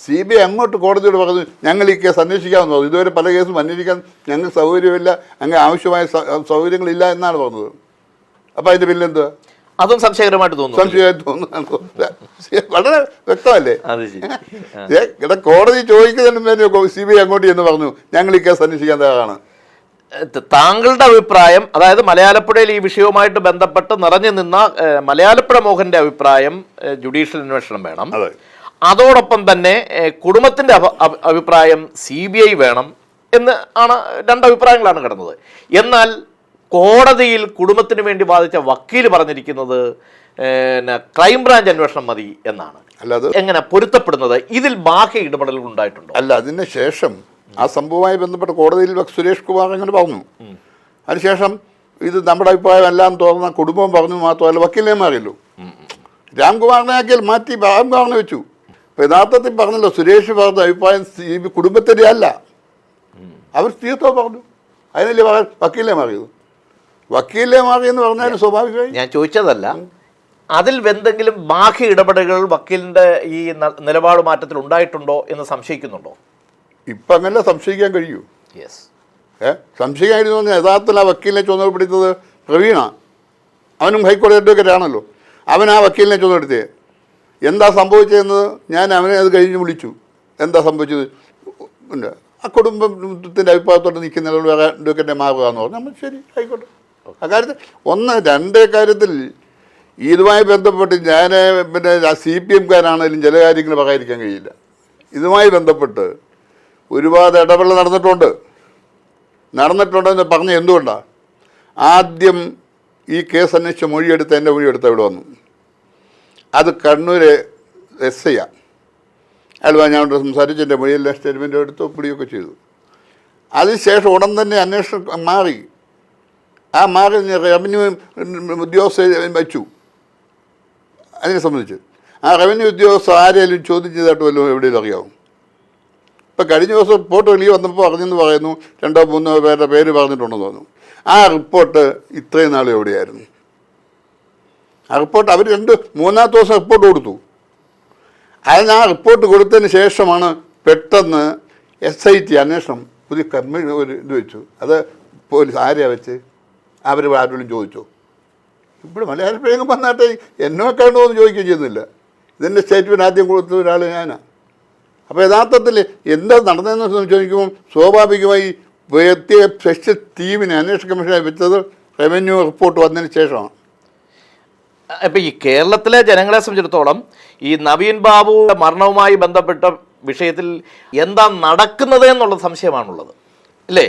CBI അങ്ങോട്ട് കോടതിയോട് പറഞ്ഞു ഞങ്ങൾ ഈ കേസ് അന്വേഷിക്കാമെന്ന് പറഞ്ഞു. ഇതുവരെ പല കേസും അന്വേഷിക്കാൻ ഞങ്ങൾക്ക് സൗകര്യമില്ല, അങ്ങനെ ആവശ്യമായ സൗകര്യങ്ങളില്ല എന്നാണ് പറഞ്ഞത്. അപ്പോൾ അതിൻ്റെ പിന്നിലെന്തുവാ? അതും സംശയകരമായിട്ട് തോന്നുന്നു. സംശയമായിട്ട് തോന്നുന്നു. വളരെ വ്യക്തമല്ലേ? ഇവിടെ കോടതി ചോദിക്കുന്നതിന് CBI അങ്ങോട്ട് എന്ന് പറഞ്ഞു ഞങ്ങൾ ഈ കേസ് അന്വേഷിക്കാൻ തയ്യാറാണ്. താങ്കളുടെ അഭിപ്രായം, അതായത് മലയാളപ്പുഴയിൽ ഈ വിഷയവുമായിട്ട് ബന്ധപ്പെട്ട് നിറഞ്ഞു നിന്ന മലയാളപ്പുഴ മോഹൻ്റെ അഭിപ്രായം ജുഡീഷ്യൽ അന്വേഷണം വേണം, അതോടൊപ്പം തന്നെ കുടുംബത്തിൻ്റെ അഭിപ്രായം CBI വേണം എന്ന് ആണ്. 2 അഭിപ്രായങ്ങളാണ് കിടന്നത്. എന്നാൽ കോടതിയിൽ കുടുംബത്തിന് വേണ്ടി വാദിച്ച വക്കീൽ പറഞ്ഞിരിക്കുന്നത് ക്രൈംബ്രാഞ്ച് അന്വേഷണം മതി എന്നാണ്. അല്ലാതെ എങ്ങനെ പൊരുത്തപ്പെടുന്നത്? ഇതിൽ ബാഹ്യ ഇടപെടലുകൾ ഉണ്ടായിട്ടുണ്ടോ? അല്ല, അതിന് ശേഷം ആ സംഭവവുമായി ബന്ധപ്പെട്ട് കോടതിയിൽ സുരേഷ് കുമാർ അങ്ങനെ പറഞ്ഞു. അതിനുശേഷം ഇത് നമ്മുടെ അഭിപ്രായം എല്ലാം തോന്നുന്ന കുടുംബം പറഞ്ഞു മാത്രമല്ല വക്കീലിനെ മാറിയല്ലോ. രാംകുമാറിനെ ആക്കിയാൽ മാറ്റി രാംകുമാറിനെ വെച്ചു. അപ്പോൾ യഥാർത്ഥത്തിൽ പറഞ്ഞല്ലോ, സുരേഷ് പറഞ്ഞ അഭിപ്രായം കുടുംബത്തിൻ്റെ അല്ല, അവർ തീർത്തോ പറഞ്ഞു. അതിനല്ലേ വക്കീലേ മാറിയത്. വക്കീലേ മാറിയെന്ന് പറഞ്ഞാൽ സ്വാഭാവികമായി. ഞാൻ ചോദിച്ചതല്ല, അതിൽ എന്തെങ്കിലും ബാഹ്യ ഇടപെടലുകൾ വക്കീലിൻ്റെ ഈ നിലപാട് മാറ്റത്തിൽ ഉണ്ടായിട്ടുണ്ടോ എന്ന് സംശയിക്കുന്നുണ്ടോ? ഇപ്പം അങ്ങനെ സംശയിക്കാൻ കഴിയൂ? യെസ്. സംശയിക്കായിരുന്നു പറഞ്ഞാൽ യഥാർത്ഥത്തിൽ ആ വക്കീലിനെ ചുമതലപ്പെടുത്തത് പ്രവീണ. അവനും ഹൈക്കോടതി അഡ്വക്കേറ്റ് ആണല്ലോ. അവൻ ആ വക്കീലിനെ ചുമതലപ്പെടുത്തിയേ. എന്താ സംഭവിച്ചതെന്ന് ഞാൻ അവനെ അത് കഴിഞ്ഞ് വിളിച്ചു. എന്താ സംഭവിച്ചത്? ഉണ്ട് ആ കുടുംബത്തിൻ്റെ അഭിപ്രായത്തോട്ട് നിൽക്കുന്ന വേറെ അഡ്വക്കേറ്റിനെ മാറുക എന്ന് പറഞ്ഞു. നമ്മൾ ശരി ആയിക്കോട്ടെ. അക്കാര്യത്തിൽ രണ്ട് കാര്യത്തിൽ ഇതുമായി ബന്ധപ്പെട്ട് ഞാൻ പിന്നെ CPM-കാരാണെങ്കിലും ചില കാര്യങ്ങൾ പറയാതിരിക്കാൻ കഴിയില്ല. ഇതുമായി ബന്ധപ്പെട്ട് ഒരുപാട് ഇടപെടൽ നടന്നിട്ടുണ്ടെന്ന് പറഞ്ഞ എന്തുകൊണ്ടാണ്? ആദ്യം ഈ കേസ് അന്വേഷിച്ച് മൊഴിയെടുത്ത് എൻ്റെ മൊഴിയെടുത്ത് ഇവിടെ വന്നു. അത് കണ്ണൂർ SI അയാൾ ഞാൻ സംസാരിച്ച് എൻ്റെ മൊഴിയെല്ലാം സ്റ്റേറ്റ്മെൻറ്റ് എടുത്ത് ഒപ്പിടുകയൊക്കെ ചെയ്തു. അതിനുശേഷം ഉടൻ തന്നെ അന്വേഷണം മാറി റവന്യൂ ഉദ്യോഗസ്ഥ വെച്ചു. അതിനെ സംബന്ധിച്ച് ആ റവന്യൂ ഉദ്യോഗസ്ഥ ആരെങ്കിലും ചോദ്യം ചെയ്തിട്ട് വല്ലതും എവിടെയും അറിയാവും. ഇപ്പം കഴിഞ്ഞ ദിവസം റിപ്പോർട്ട് വെളിയിൽ വന്നപ്പോൾ പറഞ്ഞെന്ന് പറയുന്നു 2-3 പേരുടെ പേര് പറഞ്ഞിട്ടുണ്ടെന്ന് തോന്നുന്നു. ആ റിപ്പോർട്ട് ഇത്രയും നാളും എവിടെയായിരുന്നു? ആ റിപ്പോർട്ട് അവർ 2-3 ദിവസം റിപ്പോർട്ട് കൊടുത്തു. അതിന് ആ റിപ്പോർട്ട് കൊടുത്തതിന് ശേഷമാണ് പെട്ടെന്ന് SIT അന്വേഷണം പുതിയ കമ്മീഷൻ ഒരു ഇത് വെച്ചു. അത് പോലീസ് ആരെയാണ് വെച്ച് അവർ ആരോടും ചോദിച്ചോ? ഇപ്പോൾ മലയാളപ്പിഴങ്ങ് വന്നാട്ടെ എന്നോ കണ്ടോ എന്ന് ചോദിക്കുകയും ചെയ്യുന്നില്ല. ഇതിൻ്റെ സ്റ്റേറ്റ്മെൻറ്റ് ആദ്യം കൊടുത്ത ഒരാൾ ഞാനാണ്. അപ്പോൾ യഥാർത്ഥത്തിൽ എന്താ നടന്നതെന്ന് ചോദിക്കുമ്പോൾ സ്വാഭാവികമായി പ്രത്യേക സ്പെഷ്യൽ ടീമിനെ അന്വേഷണ കമ്മീഷനായി വെച്ചത് റവന്യൂ റിപ്പോർട്ട് വന്നതിന് ശേഷമാണ്. ഇപ്പം ഈ കേരളത്തിലെ ജനങ്ങളെ സംബന്ധിച്ചിടത്തോളം ഈ നവീൻ ബാബു മരണവുമായി ബന്ധപ്പെട്ട വിഷയത്തിൽ എന്താ നടക്കുന്നത് എന്നുള്ള സംശയമാണുള്ളത് അല്ലേ?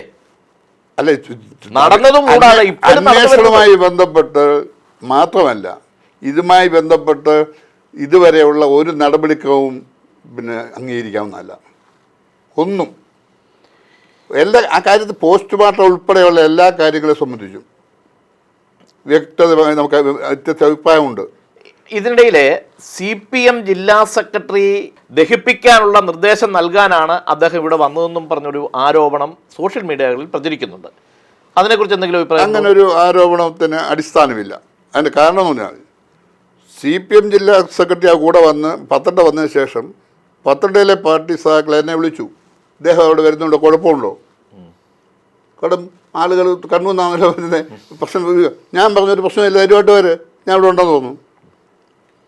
അല്ലെ, നടന്നതും കൂടാതെ അന്വേഷണവുമായി ബന്ധപ്പെട്ട് മാത്രമല്ല, ഇതുമായി ബന്ധപ്പെട്ട് ഇതുവരെയുള്ള ഒരു നടപടിക്രമവും പിന്നെ അംഗീകരിക്കാവുന്നതല്ല. ഒന്നും ആ കാര്യത്തിൽ പോസ്റ്റ്മോർട്ടം ഉൾപ്പെടെയുള്ള എല്ലാ കാര്യങ്ങളെ സംബന്ധിച്ചും വ്യക്തമായി നമുക്ക് വ്യത്യസ്ത അഭിപ്രായമുണ്ട്. ഇതിനിടയിലെ CPM ജില്ലാ സെക്രട്ടറി ദഹിപ്പിക്കാനുള്ള നിർദ്ദേശം നൽകാനാണ് അദ്ദേഹം ഇവിടെ വന്നതെന്നും പറഞ്ഞൊരു ആരോപണം സോഷ്യൽ മീഡിയകളിൽ പ്രചരിക്കുന്നുണ്ട്. അതിനെക്കുറിച്ച് എന്തെങ്കിലും അഭിപ്രായം? അങ്ങനെ ഒരു ആരോപണത്തിന് അടിസ്ഥാനമില്ല. അതിൻ്റെ കാരണം എന്ന് പറഞ്ഞാൽ CPM ജില്ലാ സെക്രട്ടറി ആ കൂടെ വന്ന് പത്തനംതിട്ട വന്നതിന് ശേഷം പത്തനംതിട്ടയിലെ പാർട്ടി സഹാക്കൾ എന്നെ വിളിച്ചു. ഇദ്ദേഹം അവിടെ വരുന്നുണ്ടോ, കുഴപ്പമുണ്ടോ? കാരണം ആളുകൾ കണ്ണൂർ നിന്നാണല്ലോ വരുന്നത്, പ്രശ്നം. ഞാൻ പറഞ്ഞൊരു പ്രശ്നമില്ല, ധൈര്യമായിട്ട് വരെ, ഞാൻ ഇവിടെ ഉണ്ടെന്ന് തോന്നുന്നു.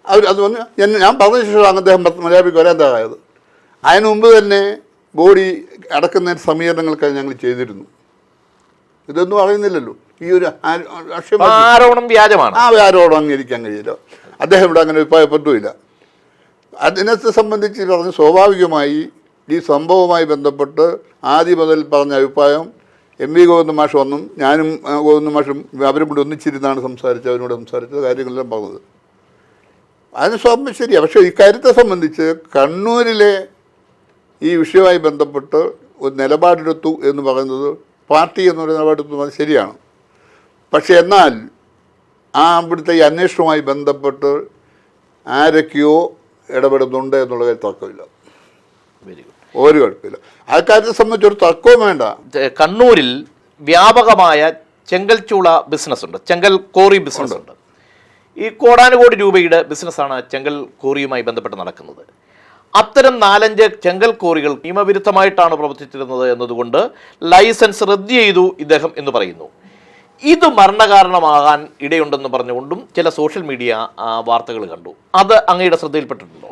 അത് വന്ന് ഞാൻ പറഞ്ഞ ശേഷമാണ് അദ്ദേഹം മലയാളിക്ക് വരാൻ തയ്യാറായത്. അതിനു മുമ്പ് തന്നെ ബോഡി അടക്കുന്നതിന് സമീകരണങ്ങൾക്കായി ഞങ്ങൾ ചെയ്തിരുന്നു. ഇതൊന്നും അറിയുന്നില്ലല്ലോ. ഈ ഒരു ആരോപണം വ്യാജമാണ്. ആ ആരോപണം അംഗീകരിക്കാൻ കഴിയില്ല. അദ്ദേഹം ഇവിടെ അങ്ങനെ അഭിപ്രായപ്പെട്ടുമില്ല. അതിനെ സംബന്ധിച്ച് പറഞ്ഞ് സ്വാഭാവികമായി ഈ സംഭവവുമായി ബന്ധപ്പെട്ട് ആദ്യം മുതൽ പറഞ്ഞ അഭിപ്രായം MV ഗോവിന്ദൻ മാഷ് വന്നും ഞാനും ഗോവിന്ദൻ മാഷും അവരും കൂടി ഒന്നിച്ചിരുന്നാണ് അവരോട് സംസാരിച്ചത്, കാര്യങ്ങളെല്ലാം പറഞ്ഞത്. അതിന് സ്വാഭാവികം ശരിയാണ്. പക്ഷേ ഇക്കാര്യത്തെ സംബന്ധിച്ച് കണ്ണൂരിലെ ഈ വിഷയവുമായി ബന്ധപ്പെട്ട് ഒരു നിലപാടെടുത്തു എന്ന് പറയുന്നത്, പാർട്ടി എന്നൊരു നിലപാടെടുത്തു അത് ശരിയാണ്. പക്ഷെ എന്നാൽ അവിടുത്തെ ഈ അന്വേഷണവുമായി ബന്ധപ്പെട്ട് ആരൊക്കെയോ ഇടപെടുന്നുണ്ട് എന്നുള്ള കാര്യം തർക്കമില്ല. Very good. ഒരു കുഴപ്പമില്ല. ആ കാര്യത്തെ സംബന്ധിച്ചൊരു തർക്കവും വേണ്ട. കണ്ണൂരിൽ വ്യാപകമായ ചെങ്കൽച്ചൂള ബിസിനസ് ഉണ്ട്, ചെങ്കൽ കോറി ബിസിനസ് ഉണ്ട്. ഈ കോടാനുകോടി രൂപയുടെ ബിസിനസ്സാണ് ചെങ്കൽ കോറിയുമായി ബന്ധപ്പെട്ട് നടക്കുന്നത്. അത്തരം 4-5 ചെങ്കൽ കോറികൾ നിയമവിരുദ്ധമായിട്ടാണ് പ്രവർത്തിച്ചിരുന്നത് എന്നതുകൊണ്ട് ലൈസൻസ് റദ്ദ് ചെയ്തു ഇദ്ദേഹം എന്ന് പറയുന്നു. ഇത് മരണകാരണമാകാൻ ഇടയുണ്ടെന്ന് പറഞ്ഞുകൊണ്ടും ചില സോഷ്യൽ മീഡിയ വാർത്തകൾ കണ്ടു. അത് അങ്ങയുടെ ശ്രദ്ധയിൽപ്പെട്ടിട്ടുണ്ടോ?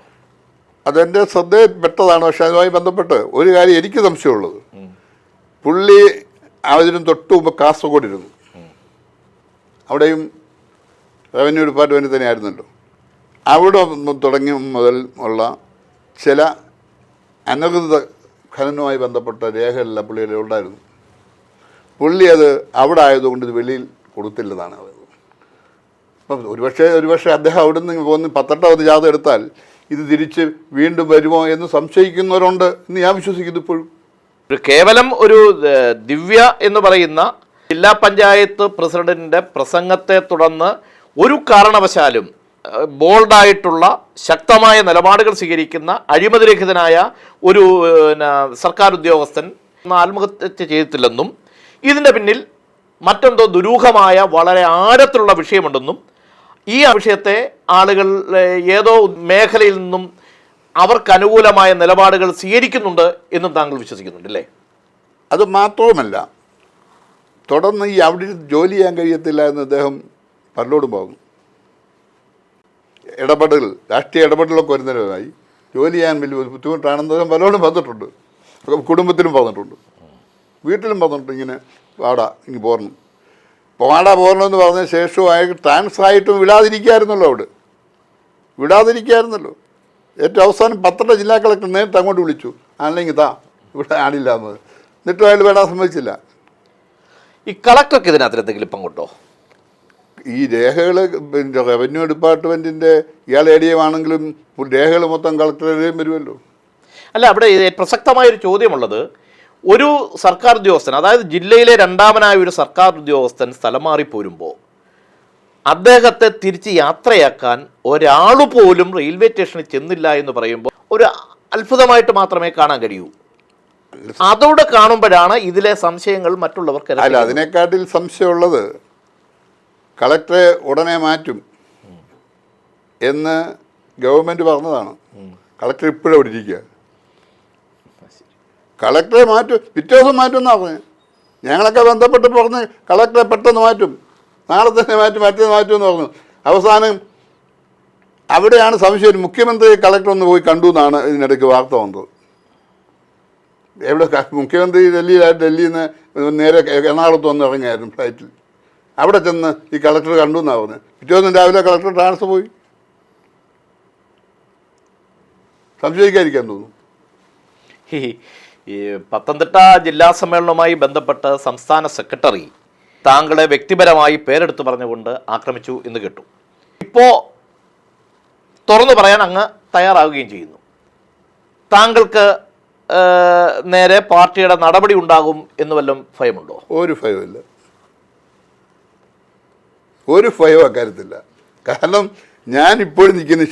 അതെൻ്റെ ശ്രദ്ധയിൽപ്പെട്ടതാണ്. പക്ഷെ അതുമായി ബന്ധപ്പെട്ട് ഒരു കാര്യം എനിക്ക് സംശയമുള്ളത്, പുള്ളി അതിനും തൊട്ട് മുമ്പ് കാസർഗോഡ് ഇരുന്നു. അവിടെയും റവന്യൂ ഡിപ്പാർട്ട്മെൻറ്റ് തന്നെയായിരുന്നല്ലോ. അവിടെ തുടങ്ങി മുതൽ ഉള്ള ചില അനധികൃത ഖനനവുമായി ബന്ധപ്പെട്ട രേഖകളെല്ലാം പുള്ളിയുടെ ഉണ്ടായിരുന്നു. പുള്ളി അത് അവിടെ ആയതുകൊണ്ട് ഇത് വെളിയിൽ കൊടുത്തില്ലെന്നാണ് പറയുന്നത്. അപ്പം ഒരുപക്ഷെ അദ്ദേഹം അവിടെ നിന്ന് പോകുന്ന പത്തനംതിട്ട വന്ന് ജാഥ എടുത്താൽ ഇത് തിരിച്ച് വീണ്ടും വരുമോ എന്ന് സംശയിക്കുന്നവരുണ്ട് എന്ന് ഞാൻ വിശ്വസിക്കുന്നു. ഇപ്പോഴും കേവലം ഒരു ദിവ്യ എന്ന് പറയുന്ന ജില്ലാ പഞ്ചായത്ത് പ്രസിഡന്റിന്റെ പ്രസംഗത്തെ തുടർന്ന് ഒരു കാരണവശാലും ബോൾഡായിട്ടുള്ള ശക്തമായ നിലപാടുകൾ സ്വീകരിക്കുന്ന അഴിമതിരഹിതനായ ഒരു സർക്കാർ ഉദ്യോഗസ്ഥൻ ആത്മഹത്യ ചെയ്തിട്ടില്ലെന്നും ഇതിൻ്റെ പിന്നിൽ മറ്റെന്തോ ദുരൂഹമായ വളരെ ആഴത്തിലുള്ള വിഷയമുണ്ടെന്നും ഈ വിഷയത്തെ ആളുകൾ ഏതോ മേഖലയിൽ നിന്നും അവർക്ക് അനുകൂലമായ നിലപാടുകൾ സ്വീകരിക്കുന്നുണ്ട് എന്നും താങ്കൾ വിശ്വസിക്കുന്നുണ്ട് അല്ലേ? അത് മാത്രവുമല്ല, തുടർന്ന് ഈ അവിടെ ജോലി ചെയ്യാൻ കഴിയത്തില്ല എന്ന് അദ്ദേഹം പലരോടും പോകും. രാഷ്ട്രീയ ഇടപെടലൊക്കെ വരുന്നതിനായി ജോലി ചെയ്യാൻ വലിയ ബുദ്ധിമുട്ടാണെന്ന് അദ്ദേഹം പലരോടും പറഞ്ഞിട്ടുണ്ട്. കുടുംബത്തിലും പറഞ്ഞിട്ടുണ്ട്, വീട്ടിലും പറഞ്ഞിട്ടുണ്ട്. ഇങ്ങനെ ഇങ്ങനെ പോരണം പോരണമെന്ന് പറഞ്ഞ ശേഷവും അയാൾക്ക് ട്രാൻസ്ഫർ ആയിട്ടും വിടാതിരിക്കായിരുന്നല്ലോ. ഏറ്റവും അവസാനം 12 ജില്ലാ കളക്ടർ നേരിട്ട് അങ്ങോട്ട് വിളിച്ചു, അല്ലെങ്കിൽ ഇവിടെ ആടില്ല എന്നത്. എന്നിട്ടും അയാൾ വേണ്ടാൻ സമ്മതിച്ചില്ല. ഈ കളക്ടർക്ക് ഇതിനകത്ത് എന്തെങ്കിലും പങ്കുണ്ടോ? ഈ രേഖകൾ പിന്നെ റവന്യൂ ഡിപ്പാർട്ട്മെൻറ്റിൻ്റെ ഇയാൾ ഏരിയമാണെങ്കിലും രേഖകൾ മൊത്തം കളക്ടറുടെയും വരുമല്ലോ. അല്ല, അവിടെ പ്രസക്തമായൊരു ചോദ്യമുള്ളത്, ഒരു സർക്കാർ ഉദ്യോഗസ്ഥൻ, അതായത് ജില്ലയിലെ രണ്ടാമനായ ഒരു സർക്കാർ ഉദ്യോഗസ്ഥൻ സ്ഥലം മാറിപ്പോരുമ്പോൾ അദ്ദേഹത്തെ തിരിച്ച് യാത്രയാക്കാൻ ഒരാൾ പോലും റെയിൽവേ സ്റ്റേഷനിൽ ചെന്നില്ല എന്ന് പറയുമ്പോൾ ഒരു അത്ഭുതമായിട്ട് മാത്രമേ കാണാൻ കഴിയൂ. അതോടെ കാണുമ്പോഴാണ് ഇതിലെ സംശയങ്ങൾ മറ്റുള്ളവർക്ക്. അല്ല, അതിനെക്കാട്ടിൽ സംശയമുള്ളത് കളക്ടറെ ഉടനെ മാറ്റും എന്ന് ഗവൺമെൻറ് പറഞ്ഞതാണ്. കളക്ടർ ഇപ്പോഴും അവിടെ ഇരിക്കുക. കളക്ടറെ മാറ്റും, പിറ്റേ ദിവസം മാറ്റുമെന്നാണ് പറഞ്ഞത്. ഞങ്ങളൊക്കെ ബന്ധപ്പെട്ട് പറഞ്ഞ് കളക്ടറെ പെട്ടെന്ന് മാറ്റും, നാളെ തന്നെ മറ്റേന്ന് മാറ്റുമെന്ന് പറഞ്ഞു. അവസാനം അവിടെയാണ് സംശയം. മുഖ്യമന്ത്രി കളക്ടർ ഒന്ന് പോയി കണ്ടു എന്നാണ് ഇതിനിടയ്ക്ക് വാർത്ത വന്നത്. എവിടെ മുഖ്യമന്ത്രി ഡൽഹിയിൽ നിന്ന് നേരെ എറണാകുളത്ത് വന്ന് ഇറങ്ങിയായിരുന്നു ഫ്ലൈറ്റിൽ. അവിടെ ചെന്ന് ഈ കളക്ടർ കണ്ടു എന്നാണ് പറഞ്ഞത്. പിറ്റേ ദിവസം രാവിലെ കളക്ടർ ട്രാൻസ്ഫർ പോയി. സംശയിക്കാതിരിക്കാൻ തോന്നുന്നു. ഈ പത്തനംതിട്ട ജില്ലാ സമ്മേളനവുമായി ബന്ധപ്പെട്ട് സംസ്ഥാന സെക്രട്ടറി താങ്കളെ വ്യക്തിപരമായി പേരെടുത്ത് പറഞ്ഞുകൊണ്ട് ആക്രമിച്ചു എന്ന് കേട്ടു. ഇപ്പോൾ തുറന്നു പറയാൻ അങ്ങ് തയ്യാറാവുകയും ചെയ്യുന്നു. താങ്കൾക്ക് നേരെ പാർട്ടിയുടെ നടപടി ഉണ്ടാകും എന്ന് വല്ലതും ഭയമുണ്ടോ? ഒരു ഭയമില്ല, ഒരു ഭയവും അക്കാര്യത്തില്ല. കാരണം ഞാൻ ഇപ്പോഴും നിൽക്കുന്നത്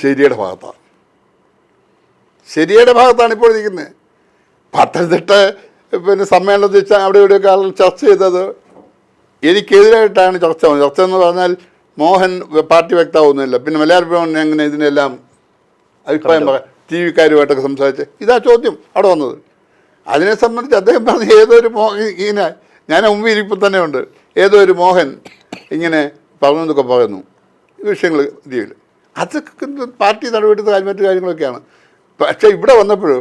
ശരിയുടെ ഭാഗത്താണ് ഇപ്പോൾ നിൽക്കുന്നത്. പത്തനംതിട്ട പിന്നെ സമ്മേളനത്തിൽ അവിടെ ഇവിടെയൊക്കെ ആളുകൾ ചർച്ച ചെയ്തത് എനിക്കെതിരായിട്ടാണ് ചർച്ച എന്ന് പറഞ്ഞാൽ മോഹൻ പാർട്ടി വ്യക്തമാവുന്നില്ല. പിന്നെ മലയാളം എങ്ങനെ ഇതിനെല്ലാം അഭിപ്രായം പറയാം, ടി വിക്കാരുമായിട്ടൊക്കെ സംസാരിച്ച് ഇതാ ചോദ്യം അവിടെ വന്നത്. അതിനെ സംബന്ധിച്ച് അദ്ദേഹം പറഞ്ഞ ഏതൊരു ഇങ്ങനെ ഞാൻ മുമ്പിൽ ഇരിപ്പോൾ തന്നെ ഉണ്ട്, ഏതോ ഒരു മോഹൻ ഇങ്ങനെ പറഞ്ഞെന്നൊക്കെ പറയുന്നു ഈ വിഷയങ്ങൾ രീതിയിൽ. അതൊക്കെ പാർട്ടി നടപടിയെടുത്ത മറ്റു കാര്യങ്ങളൊക്കെയാണ്. പക്ഷേ ഇവിടെ വന്നപ്പോൾ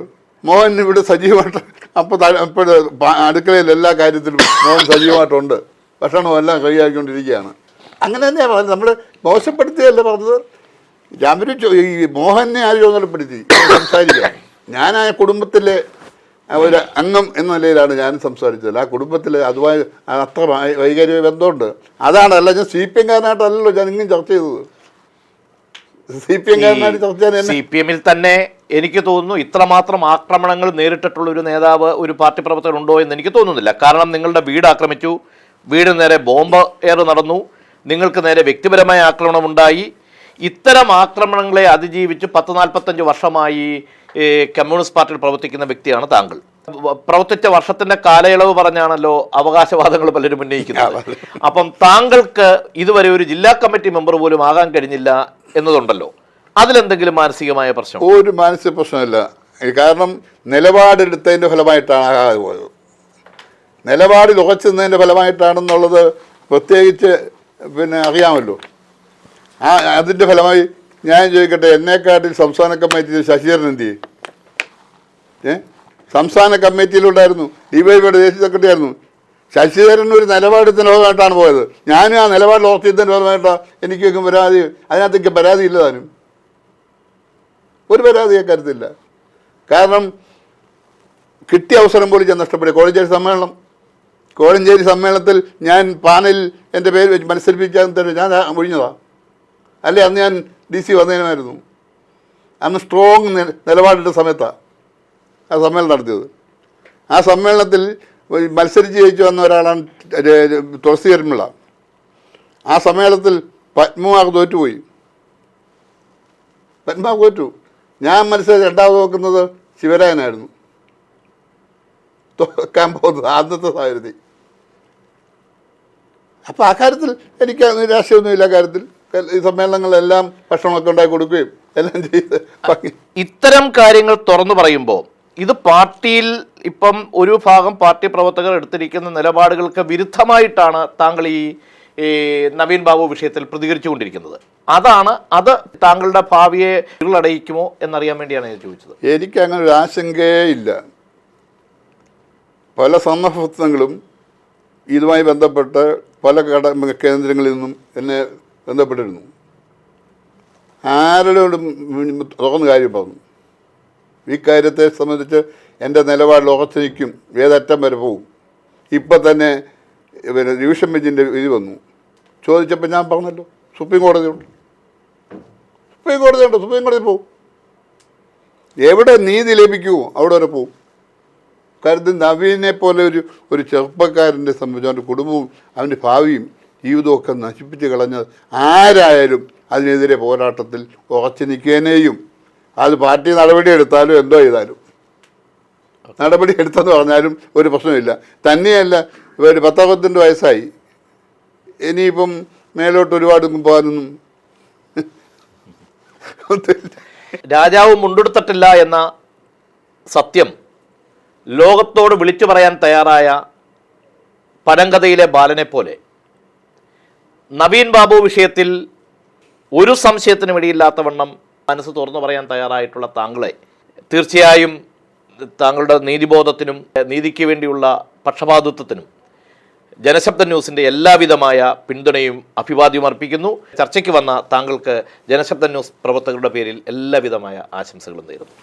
മോഹൻ ഇവിടെ സജീവമായിട്ട് അപ്പോൾ അടുക്കളയിൽ എല്ലാ കാര്യത്തിലും മോഹൻ സജീവമായിട്ടുണ്ട്, ഭക്ഷണവും എല്ലാം കൈയാക്കിക്കൊണ്ടിരിക്കുകയാണ്. അങ്ങനെ തന്നെയാണ് പറഞ്ഞത്. നമ്മൾ മോശപ്പെടുത്തിയല്ല പറഞ്ഞത്. ഞാൻ ഈ മോഹനെ ആര് ചുമതലപ്പെടുത്തി സംസാരിക്കുക. ഞാൻ ആ കുടുംബത്തിലെ ഒരു അംഗം എന്ന നിലയിലാണ് ഞാൻ സംസാരിച്ചത്. ആ കുടുംബത്തിൽ അതുമായി അത്ര വൈകാരിക ബന്ധമുണ്ട്. അതാണ്. അല്ല, ഞാൻ CPM കാരനായിട്ടല്ലല്ലോ ഞാൻ ഇങ്ങനെ ചർച്ച ചെയ്തത്. CPM കാരനായിട്ട് ചർച്ച ചെയ്യാൻ CPM-ൽ തന്നെ എനിക്ക് തോന്നുന്നു ഇത്രമാത്രം ആക്രമണങ്ങൾ നേരിട്ടിട്ടുള്ള ഒരു നേതാവ്, ഒരു പാർട്ടി പ്രവർത്തകർ ഉണ്ടോ എന്ന് എനിക്ക് തോന്നുന്നില്ല. കാരണം നിങ്ങളുടെ വീട് ആക്രമിച്ചു, വീടിന് നേരെ ബോംബ് എയർ നടന്നു, നിങ്ങൾക്ക് നേരെ വ്യക്തിപരമായ ആക്രമണം ഉണ്ടായി. ഇത്തരം ആക്രമണങ്ങളെ അതിജീവിച്ച് 40-45 വർഷമായി കമ്മ്യൂണിസ്റ്റ് പാർട്ടിയിൽ പ്രവർത്തിക്കുന്ന വ്യക്തിയാണ് താങ്കൾ. പ്രവർത്തിച്ച വർഷത്തിന്റെ കാലയളവ് പറഞ്ഞാണല്ലോ അവകാശവാദങ്ങൾ പലരും ഉന്നയിക്കുന്നത്. അപ്പം താങ്കൾക്ക് ഇതുവരെ ഒരു ജില്ലാ കമ്മിറ്റി മെമ്പർ പോലും ആകാൻ കഴിഞ്ഞില്ല എന്നതുണ്ടല്ലോ, അതിലെന്തെങ്കിലും മാനസികമായ പ്രശ്നം? ഒരു മാനസിക പ്രശ്നമില്ല. കാരണം നിലപാടെടുത്തതിൻ്റെ ഫലമായിട്ടാണ് ആകാതെ പോയത്. നിലപാടിൽ ഉറച്ചുന്നതിൻ്റെ ഫലമായിട്ടാണെന്നുള്ളത് പ്രത്യേകിച്ച് പിന്നെ അറിയാമല്ലോ. അതിൻ്റെ ഫലമായി ഞാൻ ചോദിക്കട്ടെ, എന്നെക്കാട്ടിൽ സംസ്ഥാന കമ്മിറ്റിയിൽ ശശിധരൻ എന്ത് ചെയ്യും? സംസ്ഥാന കമ്മിറ്റിയിലുണ്ടായിരുന്നു, DYFIയുടെ ദേശീയ സെക്രട്ടറി ആയിരുന്നു. ശശിധരൻ ഒരു നിലപാടെടുത്തതിൻ്റെ ഫലമായിട്ടാണ് പോയത്. ഞാനും ആ നിലപാടിൽ ഉറച്ചതിൻ്റെ ഫലമായിട്ടാണ് എനിക്ക് പരാതി. അതിനകത്തേക്ക് പരാതിയില്ല, താനും ഒരു പരാതി കേൾക്കരുത്തില്ല. കാരണം കിട്ടിയ അവസരം പോലും ഞാൻ നഷ്ടപ്പെടുക. കോഴഞ്ചേരി സമ്മേളനത്തിൽ ഞാൻ പാനലിൽ എൻ്റെ പേര് വെച്ച് മത്സരിപ്പിക്കാൻ തന്നെ ഞാൻ ഒഴിഞ്ഞതാണ്. അല്ലേ, അന്ന് ഞാൻ DC വന്നതിനുമായിരുന്നു. അന്ന് സ്ട്രോങ് നിലപാടിൻ്റെ സമയത്താണ് ആ സമ്മേളനം നടത്തിയത്. ആ സമ്മേളനത്തിൽ മത്സരിച്ച് ജയിച്ചു വന്ന ഒരാളാണ് തുളസി കരിമിള. ആ സമ്മേളനത്തിൽ പത്മകുമാർ തോറ്റുപോയി. ഞാൻ മത്സരിച്ച് രണ്ടാമത് നോക്കുന്നത് ശിവരായനായിരുന്നു. തോക്കാൻ പോകുന്നത് അന്നത്തെ സാഹചര്യത്തിൽ. അപ്പോൾ ആ കാര്യത്തിൽ എനിക്ക് നിരാശയൊന്നുമില്ല. കാര്യത്തിൽ ഈ സമ്മേളനങ്ങളെല്ലാം ഭക്ഷണമൊക്കെ ഉണ്ടാക്കി കൊടുക്കുകയും എല്ലാം ചെയ്ത് ഇത്തരം കാര്യങ്ങൾ തുറന്നു പറയുമ്പോൾ ഇത് പാർട്ടിയിൽ ഇപ്പം ഒരു ഭാഗം പാർട്ടി പ്രവർത്തകർ എടുത്തിരിക്കുന്ന നിലപാടുകൾക്ക് വിരുദ്ധമായിട്ടാണ് താങ്കൾ ഈ നവീൻ ബാബു വിഷയത്തിൽ പ്രതികരിച്ചുകൊണ്ടിരിക്കുന്നത്. അത് താങ്കളുടെ ഭാവിയെ ഇരുളടയിക്കുമോ എന്നറിയാൻ വേണ്ടിയാണ് ഞാൻ ചോദിച്ചത്. എനിക്ക് അങ്ങനെ ഒരു ആശങ്കയേ ഇല്ല. പല സന്ദർഭങ്ങളും ഇതുമായി ബന്ധപ്പെട്ട് പല കേന്ദ്രങ്ങളിൽ നിന്നും എന്നെ ബന്ധപ്പെട്ടിരുന്നു. ആരോടും തുറന്ന കാര്യം പറഞ്ഞു. ഈ കാര്യത്തെ സംബന്ധിച്ച് എൻ്റെ നിലപാടിൽ ഉറച്ചു നിൽക്കും, ഏതറ്റം വരെ പോവും. ഇപ്പം തന്നെ ഡിവിഷൻ ബെഞ്ചിൻ്റെ ഇത് വന്നു. ചോദിച്ചപ്പോൾ ഞാൻ പറഞ്ഞല്ലോ, സുപ്രീം കോടതി പോവും. എവിടെ നീതി ലഭിക്കുമോ അവിടെ വരെ പോവും. കാര്യത്തിൽ നവീനെ പോലെ ഒരു ചെറുപ്പക്കാരൻ്റെ സംബന്ധിച്ച് അവൻ്റെ കുടുംബവും അവൻ്റെ ഭാവിയും ജീവിതമൊക്കെ നശിപ്പിച്ച് കളഞ്ഞത് ആരായാലും അതിനെതിരെ പോരാട്ടത്തിൽ ഉറച്ചു നിൽക്കേനേയും. അത് പാർട്ടി നടപടി എടുത്താലും എന്തോ ചെയ്താലും, നടപടി എടുത്തെന്ന് പറഞ്ഞാലും ഒരു പ്രശ്നമില്ല. തന്നെയല്ല, ഒരു 10-12 വയസ്സായി, ഇനിയിപ്പം മേലോട്ട് ഒരുപാട് പോകാനൊന്നും. രാജാവ് മുണ്ടെടുത്തിട്ടില്ല എന്ന സത്യം ലോകത്തോട് വിളിച്ചു പറയാൻ തയ്യാറായ പരങ്കഥയിലെ ബാലനെ പോലെ നവീൻ ബാബു വിഷയത്തിൽ ഒരു സംശയത്തിനും ഇടയില്ലാത്തവണ്ണം മനസ്സ് തുറന്നു പറയാൻ തയ്യാറായിട്ടുള്ള താങ്കളെ തീർച്ചയായും താങ്കളുടെ നീതിബോധത്തിനും നീതിക്ക് വേണ്ടിയുള്ള പക്ഷപാതിത്വത്തിനും ജനശബ്ദ ന്യൂസിൻ്റെ എല്ലാവിധമായ പിന്തുണയും അഭിവാദ്യവും അർപ്പിക്കുന്നു. ചർച്ചയ്ക്ക് വന്ന താങ്കൾക്ക് ജനശബ്ദ ന്യൂസ് പ്രവർത്തകരുടെ പേരിൽ എല്ലാവിധമായ ആശംസകളും നേരുന്നു.